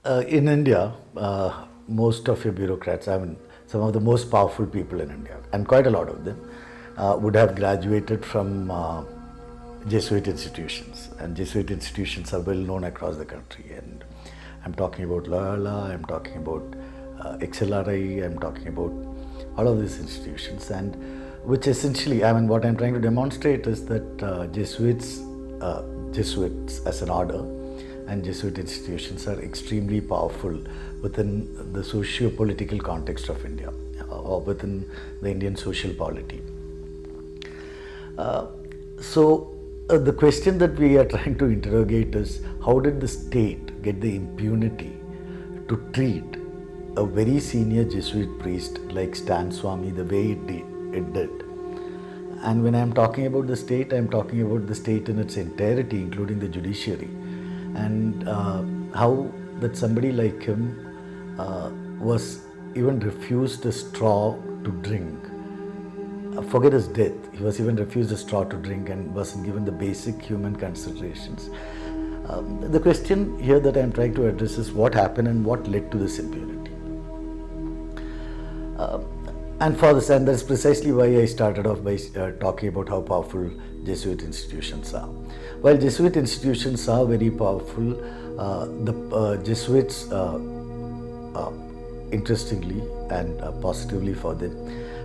In India, most of your bureaucrats, I mean, some of the most powerful people in India, and quite a lot of them, would have graduated from Jesuit institutions. And Jesuit institutions are well known across the country. And I'm talking about Loyola, I'm talking about XLRI, I'm talking about all of these institutions. And which essentially, I mean, what I'm trying to demonstrate is that Jesuits as an order and Jesuit institutions are extremely powerful within the socio-political context of India or within the Indian social polity. The question that we are trying to interrogate is how did the state get the impunity to treat a very senior Jesuit priest like Stan Swami the way it did. And when I'm talking about the state, I'm talking about the state in its entirety, including the judiciary. And how that somebody like him was even refused a straw to drink. Forget his death, he was even refused a straw to drink and wasn't given the basic human considerations. The question here that I'm trying to address is what happened and what led to this impunity. And that's precisely why I started off by talking about how powerful Jesuit institutions are. While Jesuit institutions are very powerful, the Jesuits, interestingly and positively for them,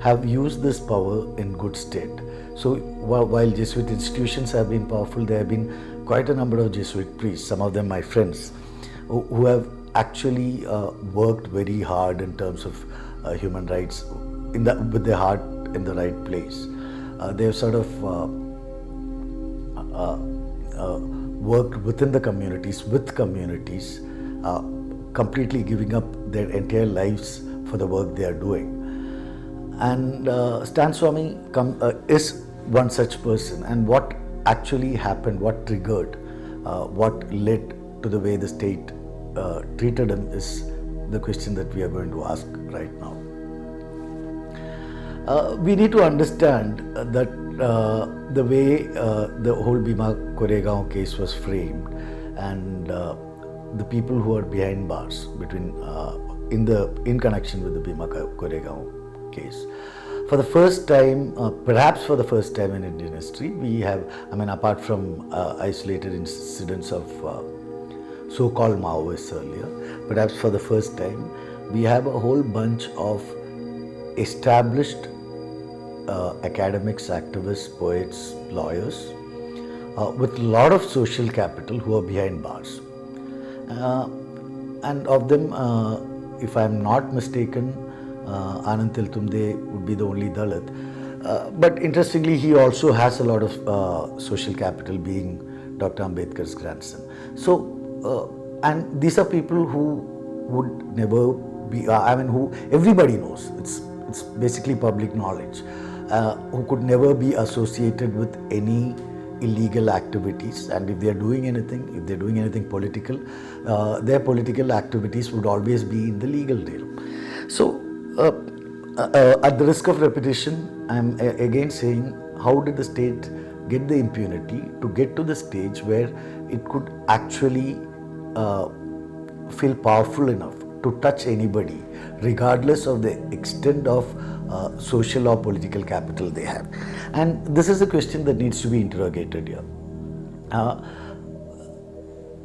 have used this power in good stead. So while Jesuit institutions have been powerful, there have been quite a number of Jesuit priests, some of them my friends, who have actually worked very hard in terms of human rights with their heart in the right place. They have sort of worked within the communities, with communities, completely giving up their entire lives for the work they are doing. And Stan Swami is one such person. And what actually happened, what triggered, what led to the way the state treated him is the question that we are going to ask right now. We need to understand that the way the whole Bhima Koregaon case was framed and the people who are behind bars in connection with the Bhima Koregaon case. For the first time, perhaps for the first time in Indian history, we have, apart from isolated incidents of so-called Maoists earlier, perhaps for the first time, we have a whole bunch of established academics, activists, poets, lawyers, with a lot of social capital who are behind bars. And of them, if I'm not mistaken, Anand Tiltumde would be the only Dalit. But interestingly, he also has a lot of social capital, being Dr. Ambedkar's grandson. So, and these are people who would never be, who everybody knows, it's basically public knowledge, who could never be associated with any illegal activities, and if they're doing anything political, their political activities would always be in the legal realm. So, at the risk of repetition, I'm again saying, how did the state get the impunity to get to the stage where it could actually feel powerful enough to touch anybody, regardless of the extent of social or political capital they have? And this is a question that needs to be interrogated here.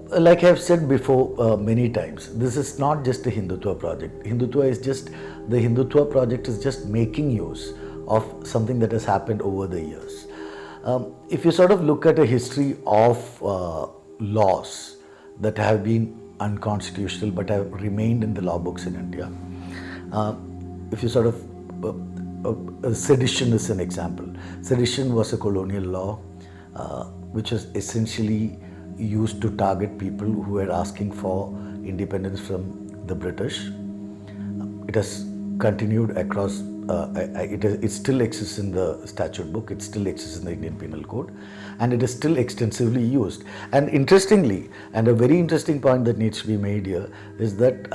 Like I have said before many times, this is not just a Hindutva project. The Hindutva project is just making use of something that has happened over the years. If you sort of look at a history of laws that have been unconstitutional but have remained in the law books in India, if you sort of, sedition is an example. Sedition was a colonial law which was essentially used to target people who were asking for independence from the British. It has continued across, it still exists in the statute book, it still exists in the Indian Penal Code, and it is still extensively used. And interestingly, and a very interesting point that needs to be made here, is that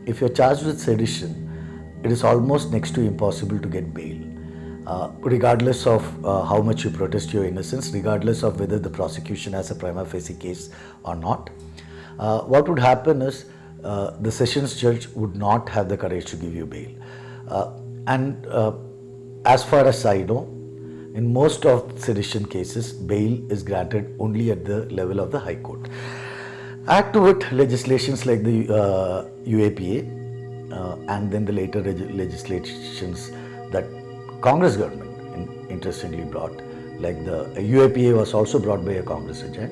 if you're charged with sedition, it is almost next to impossible to get bail. Regardless of how much you protest your innocence, regardless of whether the prosecution has a prima facie case or not. What would happen is the sessions judge would not have the courage to give you bail. And as far as I know, in most of sedition cases, bail is granted only at the level of the High Court. Add to it legislations like the UAPA and then the later legislations that Congress government interestingly brought, like the UAPA was also brought by a Congress agent,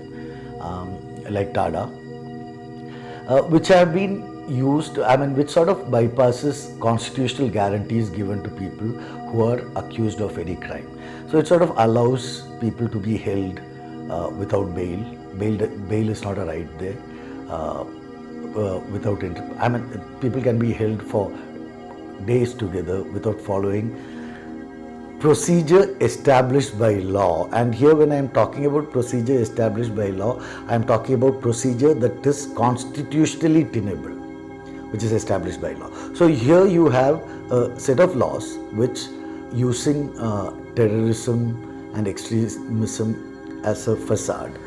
like TADA, which have been used, which sort of bypasses constitutional guarantees given to people who are accused of any crime. So it sort of allows people to be held without bail. Bail is not a right there. People can be held for days together without following procedure established by law. And here when I am talking about procedure established by law, I am talking about procedure that is constitutionally tenable, which is established by law. So here you have a set of laws which, using terrorism and extremism as a facade,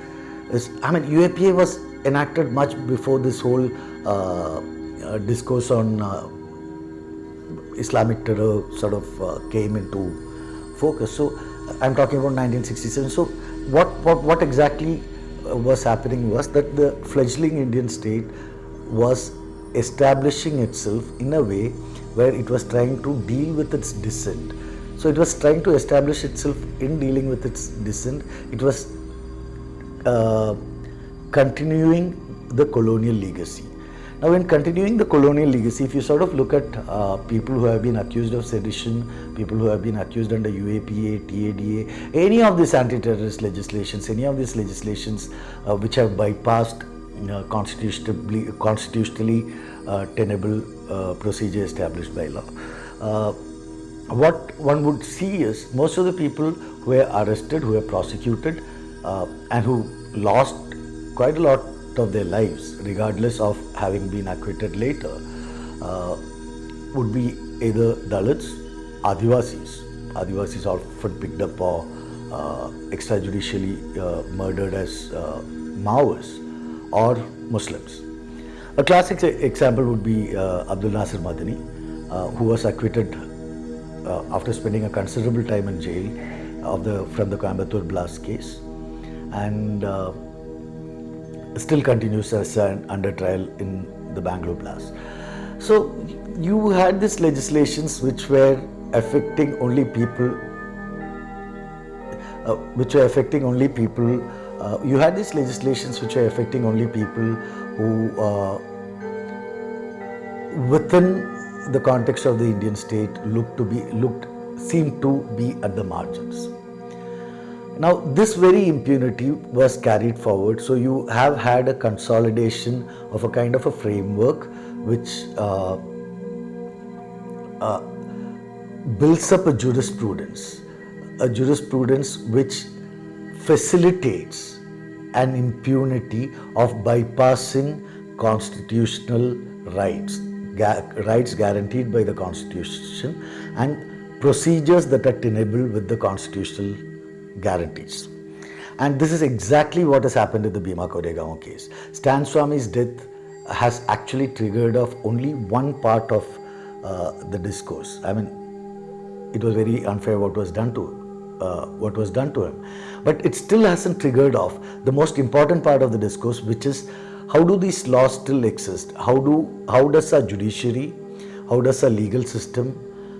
UAPA was enacted much before this whole discourse on Islamic terror sort of came into focus. So I'm talking about 1967. So what exactly was happening was that the fledgling Indian state was establishing itself in a way where it was trying to deal with its dissent. So it was trying to establish itself in dealing with its dissent. It was continuing the colonial legacy. Now, in continuing the colonial legacy, if you sort of look at people who have been accused of sedition, people who have been accused under UAPA, TADA, any of these anti-terrorist legislations, any of these legislations which have bypassed constitutionally tenable procedure established by law, what one would see is most of the people who were arrested, who were prosecuted, and who lost quite a lot of their lives, regardless of having been acquitted later, would be either Dalits, Adivasis. Adivasis often picked up or extrajudicially murdered as Maoists, or Muslims. A classic example would be Abdul Nasir Madani, who was acquitted after spending a considerable time in jail from the Coimbatore blast case, and still continues as under trial in the Bangalore blast. So you had these legislations which were affecting only people. You had these legislations which were affecting only people who, within the context of the Indian state, seemed to be at the margins. Now, this very impunity was carried forward, so you have had a consolidation of a kind of a framework which builds up a jurisprudence which facilitates an impunity of bypassing constitutional rights guaranteed by the Constitution, and procedures that are tenable with the constitutional guarantees. And this is exactly what has happened in the Bhima Koregaon case. Stan Swamy's death has actually triggered off only one part of the discourse. It was very unfair what was done to him, but it still hasn't triggered off the most important part of the discourse, which is how do these laws still exist? How does our judiciary, how does our legal system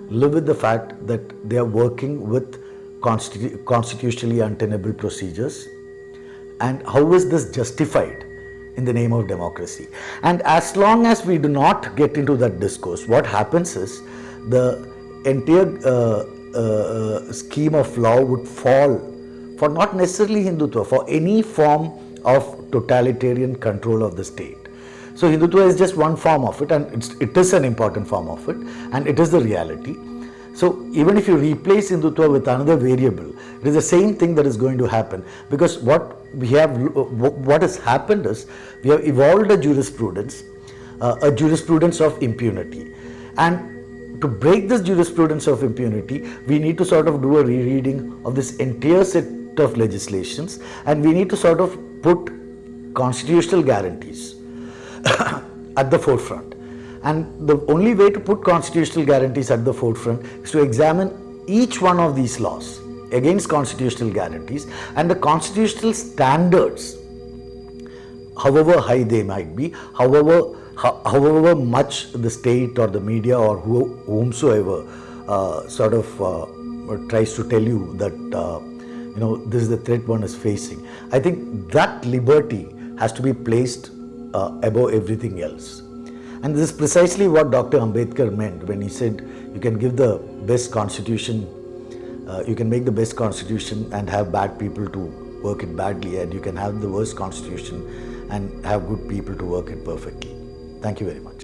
live with the fact that they are working with constitutionally untenable procedures, and how is this justified in the name of democracy? And as long as we do not get into that discourse, what happens is the entire scheme of law would fall for not necessarily Hindutva, for any form of totalitarian control of the state. So Hindutva is just one form of it, and it is an important form of it, and it is the reality. So even if you replace Hindutva with another variable, it is the same thing that is going to happen, because what has happened is we have evolved a jurisprudence of impunity, and to break this jurisprudence of impunity, we need to sort of do a rereading of this entire set of legislations, and we need to sort of put constitutional guarantees at the forefront. And the only way to put constitutional guarantees at the forefront is to examine each one of these laws against constitutional guarantees and the constitutional standards, however high they might be, however much the state or the media or whomsoever tries to tell you that this is the threat one is facing. I think that liberty has to be placed above everything else. And this is precisely what Dr. Ambedkar meant when he said you can give the best constitution, you can make the best constitution and have bad people to work it badly, and you can have the worst constitution and have good people to work it perfectly. Thank you very much.